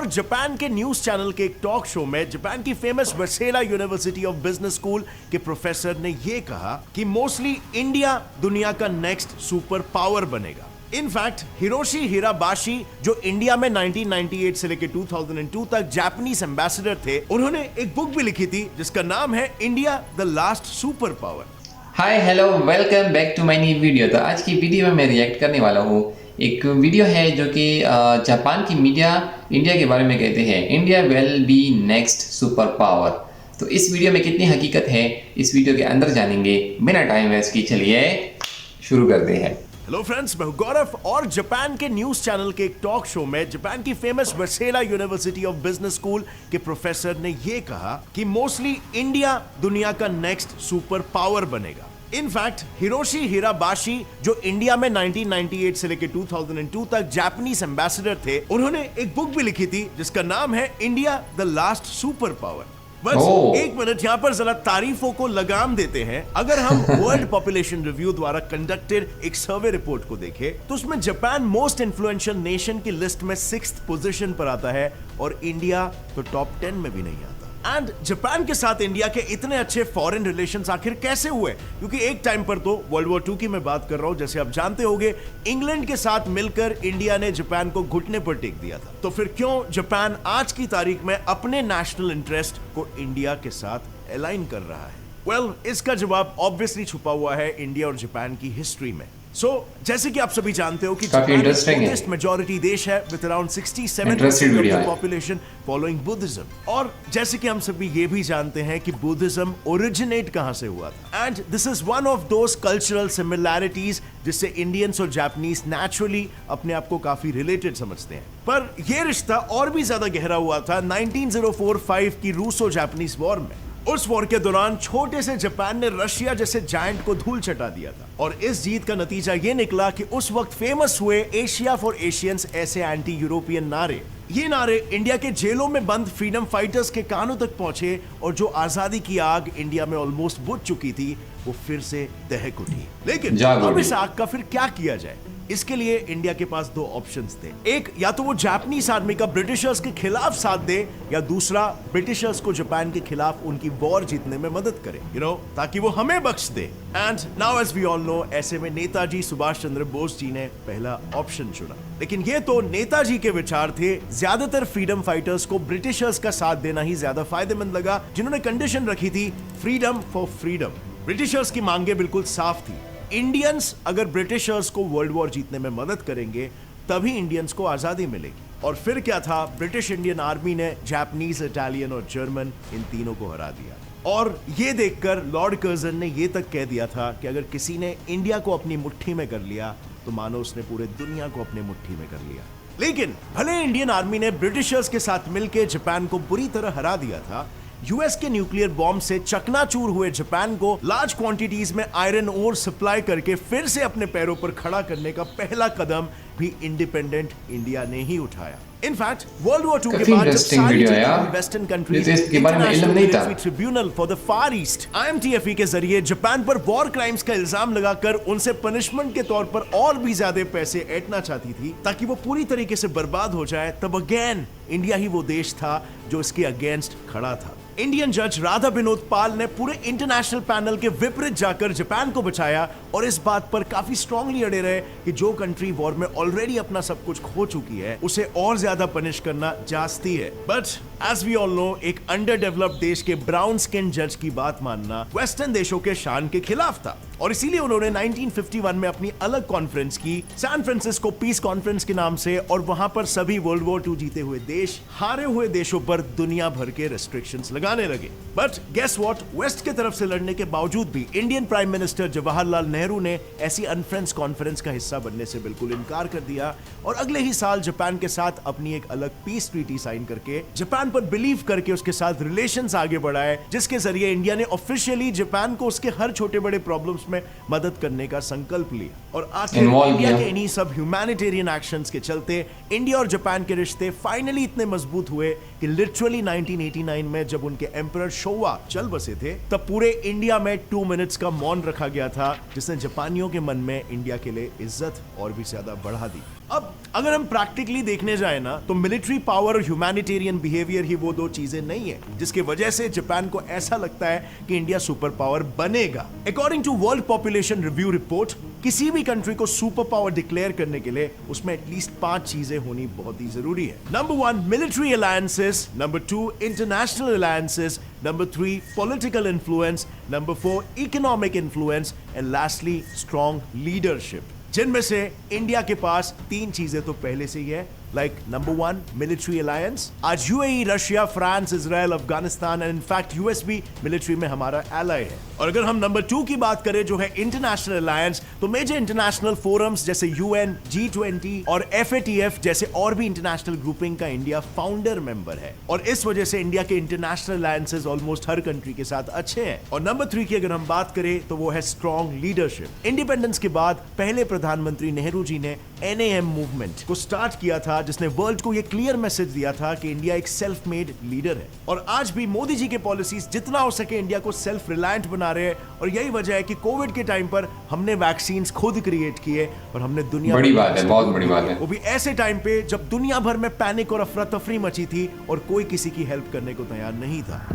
और जापान के news channel के एक टॉक शो में जापान की famous Waseda university of business school के प्रोफेसर ने यह कहा कि मोस्टली इंडिया दुनिया का नेक्स्ट सुपर पावर बनेगा। इनफैक्ट हिरोशी हिराबाशी जो इंडिया में 1998 से लेकर 2002 तक जापानीज एम्बेसडर थे, उन्होंने एक बुक भी लिखी थी जिसका नाम है India the last super power. Hi hello welcome back to my new video. तो आज की वीडियो में मैं रिएक्ट करने वाला हूँ। एक वीडियो है जो कि जापान की मीडिया इंडिया के बारे में कहते हैं India will be next super power. तो इस वीडियो में कितनी हकीकत है इस वीडियो के अंदर जानेंगे। बिना टाइम वेस्ट की चलिए शुरू करते हैं। हेलो फ्रेंड्स, मैं हूं गौरव और जापान के न्यूज चैनल के एक टॉक शो में जापान की famous Waseda university of business school के प्रोफेसर ने यह कहा कि मोस्टली इंडिया दुनिया का नेक्स्ट सुपर पावर बनेगा। इनफैक्ट हिरोशी हिराबाशी जो इंडिया में 1998 से लेकर 2002 तक जापानीज एम्बेसडर थे, उन्होंने एक बुक भी लिखी थी जिसका नाम है India the last super power. बस एक मिनट यहाँ पर जरा तारीफों को लगाम देते हैं। अगर हम वर्ल्ड पॉपुलेशन रिव्यू द्वारा कंडक्टेड एक सर्वे रिपोर्ट को देखें तो उसमें जापान मोस्ट इन्फ्लुएंशियल नेशन की लिस्ट में 6th पोजीशन पर आता है और इंडिया तो टॉप 10 में भी नहीं आता। एंड जापान के साथ इंडिया के इतने अच्छे फॉरेन रिलेशंस आखिर कैसे हुए? क्योंकि एक टाइम पर तो वर्ल्ड वॉर 2 की मैं बात कर रहा हूं, जैसे आप जानते होंगे इंग्लैंड के साथ मिलकर इंडिया ने जापान को घुटने पर टेक दिया था। तो फिर क्यों जापान आज की तारीख में अपने नेशनल इंटरेस्ट को इंडिया के साथ अलाइन कर रहा है? वेल, इसका जवाब ऑब्वियसली छुपा हुआ है इंडिया और जापान की हिस्ट्री में। जैसे कि आप सभी जानते हो कि जापान बुद्धिस्ट मेजॉरिटी देश है with around 67% of the population following Buddhism. और जैसे कि हम सभी ये भी जानते हैं कि बुद्धिज्म ओरिजिनेट कहां से हुआ था। And this is one of those cultural similarities जिससे इंडियंस और जापानीज नेचुरली अपने आप को काफी रिलेटेड समझते हैं। पर यह रिश्ता और भी ज्यादा गहरा हुआ था 1945 की रूसो जापानीज वॉर में। उस वॉर के दौरान छोटे से जापान ने रशिया जैसे जायंट को धूल चटा दिया था और इस जीत का नतीजा ये निकला कि उस वक्त फेमस हुए एशिया फॉर एशियंस ऐसे एंटी यूरोपियन नारे। ये नारे इंडिया के जेलों में बंद फ्रीडम फाइटर्स के कानों तक पहुंचे और जो आजादी की आग इंडिया में ऑलमोस्ट बुझ चुकी थी वो फिर से दहक उठी। लेकिन अब इस आग का फिर क्या किया जाए? इसके लिए इंडिया के पास दो ऑप्शंस थे। एक, या तो वो जापानीज आर्मी का ब्रिटिशर्स के खिलाफ साथ दे, या दूसरा ब्रिटिशर्स को जापान के खिलाफ उनकी वॉर जीतने में मदद करे, ताकि वो हमें बख्श दे। And now as we all know, ऐसे में नेताजी सुभाष चंद्र बोस जी ने पहला ऑप्शन चुना। लेकिन ये तो नेताजी के विचार थे। ज्यादातर फ्रीडम फाइटर्स को ब्रिटिशर्स का साथ देना ही ज्यादा फायदेमंद लगा, जिन्होंने कंडीशन रखी थी फ्रीडम फॉर फ्रीडम। ब्रिटिशर्स की मांगे बिल्कुल साफ थी। इंडियंस अगर ब्रिटिशर्स को वर्ल्ड वॉर जीतने में मदद करेंगे तभी इंडियंस को आजादी मिलेगी। और फिर क्या था, ब्रिटिश इंडियन आर्मी ने जापानीज, इटालियन और जर्मन इन तीनों को हरा दिया। और ये देखकर लॉर्ड कर्जन ने ये तक कह दिया था कि अगर किसी ने इंडिया को अपनी मुट्ठी में कर लिया तो मानो उसने पूरे दुनिया को अपनी मुट्ठी में कर लिया। लेकिन भले इंडियन आर्मी ने ब्रिटिशर्स के साथ मिलकर जापान को बुरी तरह हरा दिया था, यूएस के न्यूक्लियर बॉम्ब से चकनाचूर हुए जापान को लार्ज क्वांटिटीज में आयरन ओर सप्लाई करके फिर से अपने पैरों पर खड़ा करने का पहला कदम भी इंडिपेंडेंट इंडिया ने ही उठाया। इनफैक्ट वर्ल्ड वॉर 2 के बाद जब सारी western countries international tribunal for the far east IMTFE के जरिए जापान पर वॉर क्राइम्स का इल्जाम लगाकर उनसे पनिशमेंट के तौर पर और भी ज्यादा पैसे ऐंठना चाहती थी ताकि वो पूरी तरीके से बर्बाद हो जाए, तब अगेन इंडिया ही वो देश था जो इसके अगेंस्ट खड़ा था। इंडियन जज राधा विनोद पाल ने पूरे इंटरनेशनल पैनल के विपरीत जाकर जापान को बचाया और इस बात पर काफी स्ट्रांगली अड़े रहे कि जो कंट्री वॉर में ऑलरेडी अपना सब कुछ खो चुकी है उसे और ज्यादा पनिश करना जास्ती है। But as we all know, एक अंडर डेवलप्ड देश के ब्राउन स्किन जज की बात मानना वेस्टर्न देशों के शान के खिलाफ था और इसीलिए उन्होंने 1951 में अपनी अलग कॉन्फ्रेंस की, सैन फ्रांसिस्को पीस कॉन्फ्रेंस के नाम से, और वहां पर सभी वर्ल्ड वॉर 2 जीते हुए देश हारे हुए देशों पर दुनिया भर के रेस्ट्रिक्शंस लगाने लगे। बट गेस व्हाट, वेस्ट के तरफ से लड़ने के बावजूद भी Indian prime minister Jawaharlal Nehru ने ऐसी अनफ्रेंड्स कॉन्फ्रेंस का हिस्सा बनने से बिल्कुल इनकार कर दिया और अगले ही साल जापान के साथ अपनी एक अलग पीस ट्रीटी साइन करके जापान पर बिलीव करके उसके साथ रिलेशंस आगे बढ़ाए, जिसके जरिए इंडिया ने ऑफिशियली जापान को उसके हर छोटे बड़े प्रॉब्लम्स में मदद करने का संकल्प लिया। और आखिर इंडिया के इन्हीं सब ह्यूमैनिटेरियन एक्शंस के चलते इंडिया और जापान के रिश्ते फाइनली इतने मजबूत हुए कि लिटरली 1989 में जब उनके एम्परर शोवा चल बसे थे तब पूरे इंडिया में 2 मिनट्स का मौन रखा गया था, जिसने जापानियों के मन में इंडिया के लिए इज्जत और भी ज्यादा बढ़ा दी। अब अगर हम प्रैक्टिकली देखने जाए ना तो मिलिट्री पावर और ह्यूमैनिटेरियन बिहेवियर ही वो दो चीजें नहीं है जिसकी वजह से जापान को ऐसा लगता है कि इंडिया सुपर पावर बनेगा। According to world population review report, किसी भी कंट्री को सुपर पावर डिक्लेयर करने के लिए उसमें एटलीस्ट 5 चीजें होनी बहुत ही जरूरी है। Number 1 military alliances, number 2 international alliances, number 3 political influence, number 4 economic influence and lastly strong leadership, जिनमें से इंडिया के पास 3 चीजें तो पहले से ही है। Like number 1 military alliance. आज UAE, Russia, France, Israel, Afghanistan and in fact US भी मिलिट्री में हमारा एलाय है। और अगर हम नंबर 2 की बात करें जो है इंटरनेशनल अलायंस, तो मेजर इंटरनेशनल फोरम्स जैसे यूएन, G20 और FATF जैसे और भी इंटरनेशनल ग्रुपिंग का इंडिया फाउंडर मेंबर है और इस वजह से इंडिया के इंटरनेशनल अलायंसेस ऑलमोस्ट हर कंट्री के साथ अच्छे हैं। और नंबर 3 की अगर हम बात करें तो वो है स्ट्रॉन्ग लीडरशिप। इंडिपेंडेंस के बाद पहले प्रधानमंत्री नेहरू जी ने NAM मूवमेंट को स्टार्ट किया था जिसने वर्ल्ड को यह क्लियर मैसेज दिया था कि इंडिया एक सेल्फ मेड लीडर है। और आज भी मोदी जी के पॉलिसीज जितना हो सके इंडिया को सेल्फ रिलायंट बना रहे हैं और यही वजह है कि कोविड के टाइम पर हमने वैक्सीन खुद क्रिएट किए और हमने दुनिया बड़ी बात है, बहुत बड़ी बात है। वो भी ऐसे टाइम पे जब दुनिया भर में पैनिक और अफरा तफरी मची थी और कोई किसी की हेल्प करने को तैयार नहीं था।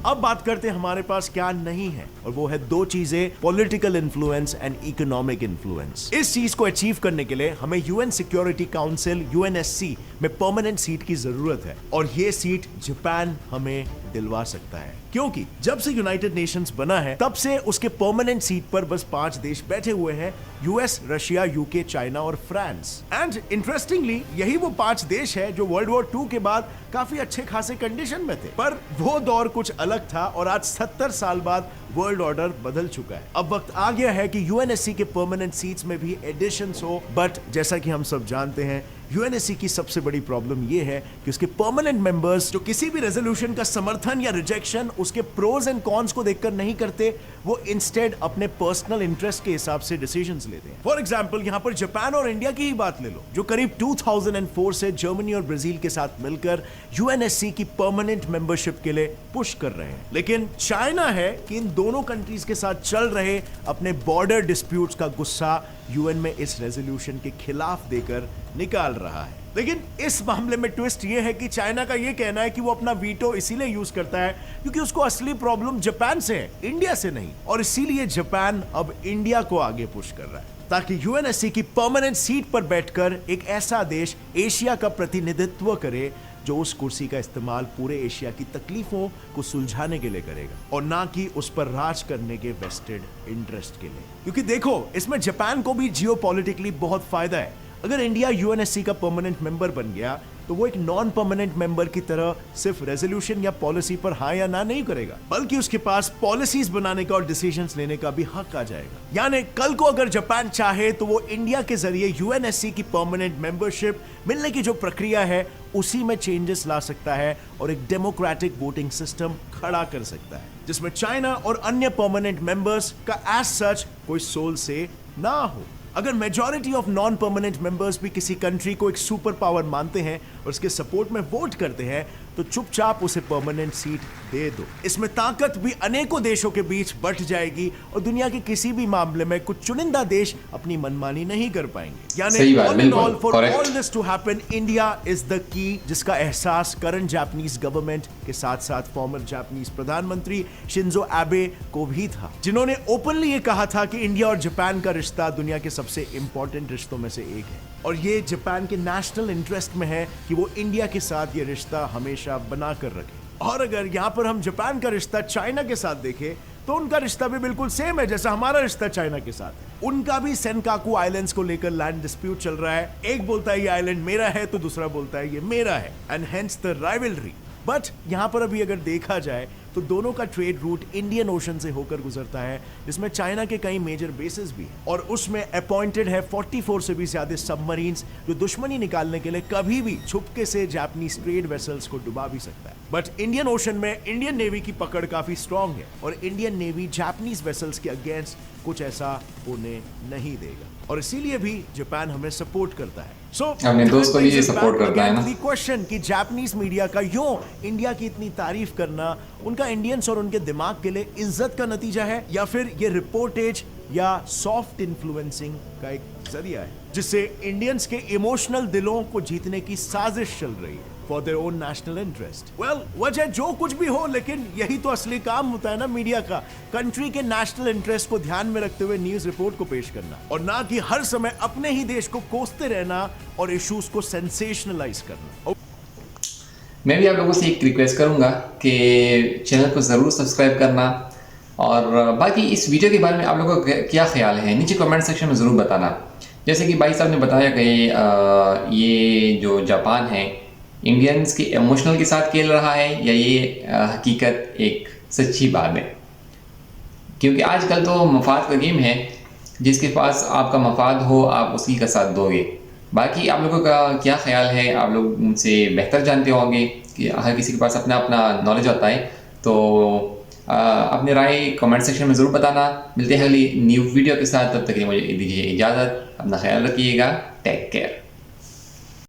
अब बात करते हैं हमारे पास क्या नहीं है और वो है 2 चीजें, political influence and economic influence. इस चीज को अचीव करने के लिए हमें यूएन सिक्योरिटी काउंसिल UNSC में परमानेंट सीट की जरूरत है और ये सीट जापान हमें दिलवा सकता है क्योंकि जब से यूनाइटेड नेशंस बना है तब से उसके परमानेंट सीट पर बस 5 देश बैठे हुए हैं, यूएस, रशिया, यूके, चाइना और फ्रांस। एंड इंटरेस्टिंगली यही वो 5 देश है जो वर्ल्ड वॉर 2 के बाद काफी अच्छे खासे कंडीशन में थे, पर वो दौर कुछ अलग था और आज 70 साल बाद वर्ल्ड ऑर्डर बदल चुका है। अब वक्त आ गया है कि UNSC के परमानेंट सीट्स में भी एडिशंस हो, बट जैसा कि हम सब जानते हैं UNSC की सबसे बड़ी प्रॉब्लम यह है कि उसके परमानेंट मेंबर्स जो किसी भी रेजोल्यूशन का समर्थन या रिजेक्शन उसके प्रोज एंड कॉन्स को देखकर नहीं करते, वो इंस्टेड अपने पर्सनल इंटरेस्ट के हिसाब से डिसीजंस लेते हैं। फॉर एग्जांपल यहां पर जापान और इंडिया की ही बात ले लो जो करीब 2004 से जर्मनी और ब्राजील के साथ मिलकर UNSC की परमानेंट मेंबरशिप के लिए पुश कर रहे हैं, लेकिन चाइना है कि इन दोनों कंट्रीज के साथ चल रहे अपने बॉर्डर डिस्प्यूट्स का गुस्सा यूएन में इस रेजोल्यूशन के खिलाफ देकर निकाल रहा है। लेकिन इस मामले में ट्विस्ट ये है कि चाइना का ये कहना है कि वो अपना वीटो इसीलिए यूज करता है क्योंकि उसको असली प्रॉब्लम जापान से है, इंडिया से नहीं, और इसीलिए जापान अब इंडिया को आगे पुश कर रहा है ताकि UNSC की परमानेंट सीट पर बैठकर एक ऐसा देश एशिया का प्रतिनिधित्व करे जो उस कुर्सी का इस्तेमाल पूरे एशिया की तकलीफों को सुलझाने के लिए करेगा और ना कि उस पर राज करने के वेस्टेड इंटरेस्ट के लिए। क्योंकि देखो इसमें जापान को भी जियोपॉलिटिकली बहुत फायदा है। अगर इंडिया UNSC का परमानेंट मेंबर बन गया तो वो एक नॉन परमानेंट मेंबर की तरह सिर्फ रेजोल्यूशन या पॉलिसी पर हाँ या ना नहीं करेगा, बल्कि उसके पास पॉलिसीज बनाने का और डिसीजंस लेने का भी हक आ जाएगा। यानी कल को अगर जापान चाहे तो वो इंडिया के जरिए UNSC की परमानेंट मेंबरशिप मिलने की जो प्रक्रिया है उसी में चेंजेस ला सकता है और एक डेमोक्रेटिक वोटिंग सिस्टम खड़ा कर सकता है जिसमें चाइना और अन्य परमानेंट मेंबर्स का एज सच कोई सोल से ना हो। अगर majority of non permanent members भी किसी कंट्री को एक सुपर पावर मानते हैं और उसके सपोर्ट में वोट करते हैं तो चुपचाप उसे परमानेंट सीट दे दो। इसमें ताकत भी अनेकों देशों के बीच बंट जाएगी और दुनिया के किसी भी मामले में कुछ चुनिंदा देश अपनी मनमानी नहीं कर पाएंगे। यानी all in all for all this to happen India is the key, जिसका एहसास करंट जापानीज गवर्नमेंट के साथ साथ फॉर्मर जापानीज प्रधानमंत्री शिंजो एबे को भी था, जिन्होंने ओपनली ये कहा था कि इंडिया और जापान का रिश्ता दुनिया के सबसे इंपॉर्टेंट रिश्तों में से एक है और ये जापान के नेशनल इंटरेस्ट में है कि वो इंडिया के साथ ये रिश्ता हमेशा बना कर रखे। और अगर यहाँ पर हम जापान का रिश्ता चाइना के साथ देखें तो उनका रिश्ता भी बिल्कुल सेम है जैसा हमारा रिश्ता चाइना के साथ है। उनका भी सेनकाकू आइलैंड्स को लेकर लैंड डिस्प्यूट चल रहा है। एक बोलता है ये आइलैंड मेरा है तो दूसरा बोलता है ये मेरा है, and hence the rivalry. But यहां पर अभी अगर देखा जाए तो दोनों का ट्रेड रूट इंडियन ओशन से होकर गुजरता है जिसमें चाइना के कई मेजर बेसेस भी हैं और उसमें अपॉइंटेड है 44 से भी ज्यादा सबमरीन्स जो दुश्मनी निकालने के लिए कभी भी छुपके से जापानीज ट्रेड वेसल्स को डुबा भी सकता है। बट इंडियन ओशन में इंडियन नेवी की पकड़ काफी स्ट्रांग है और इंडियन नेवी जापानीज वेसल्स के अगेंस्ट कुछ ऐसा होने नहीं देगा और इसीलिए भी जापान हमें सपोर्ट करता है। अपने दोस्त को भी ये सपोर्ट करता है ना। क्वेश्चन कि जापानीज मीडिया का यूं इंडिया की इतनी तारीफ करना उनका इंडियंस और उनके दिमाग के लिए इज्जत का नतीजा है या फिर ये रिपोर्टेज या सॉफ्ट इन्फ्लुएंसिंग का एक जरिया है जिससे इंडियंस के इमोशनल दिलों को जीतने की साजिश चल रही है for their own national interest. Well, वजह जो कुछ भी हो, लेकिन यही तो असली काम होता है ना मीडिया का, कंट्री के नेशनल इंटरेस्ट को ध्यान में रखते हुए न्यूज रिपोर्ट को पेश करना, और ना कि हर समय अपने ही देश को कोसते रहना और इश्यूज को सेंसेशनलाइज करना। मैं भी आप लोगों से एक रिक्वेस्ट करूंगा कि चैनल को ज़रूर सब्सक्राइब करना, और बाकी इस वीडियो के बारे में आप लोगों का क्या ख्याल है नीचे कमेंट सेक्शन में ज़रूर बताना। जैसे कि भाई साहब ने बताया कि ये जो जापान है इंडियंस के इमोशनल के साथ खेल रहा है, या ये हकीकत एक सच्ची बात है, क्योंकि आजकल तो मफाद का गेम है, जिसके पास आपका मफाद हो आप उसी का साथ दोगे। बाकी आप लोगों का क्या ख्याल है, आप लोग मुझसे बेहतर जानते होंगे कि हर किसी के पास अपना अपना नॉलेज होता है, तो अपनी राय कमेंट सेक्शन में ज़रूर बताना। मिलते हैं अगली न्यू वीडियो के साथ, तब तक के लिए मुझे दीजिए इजाज़त, अपना ख्याल रखिएगा, टेक केयर।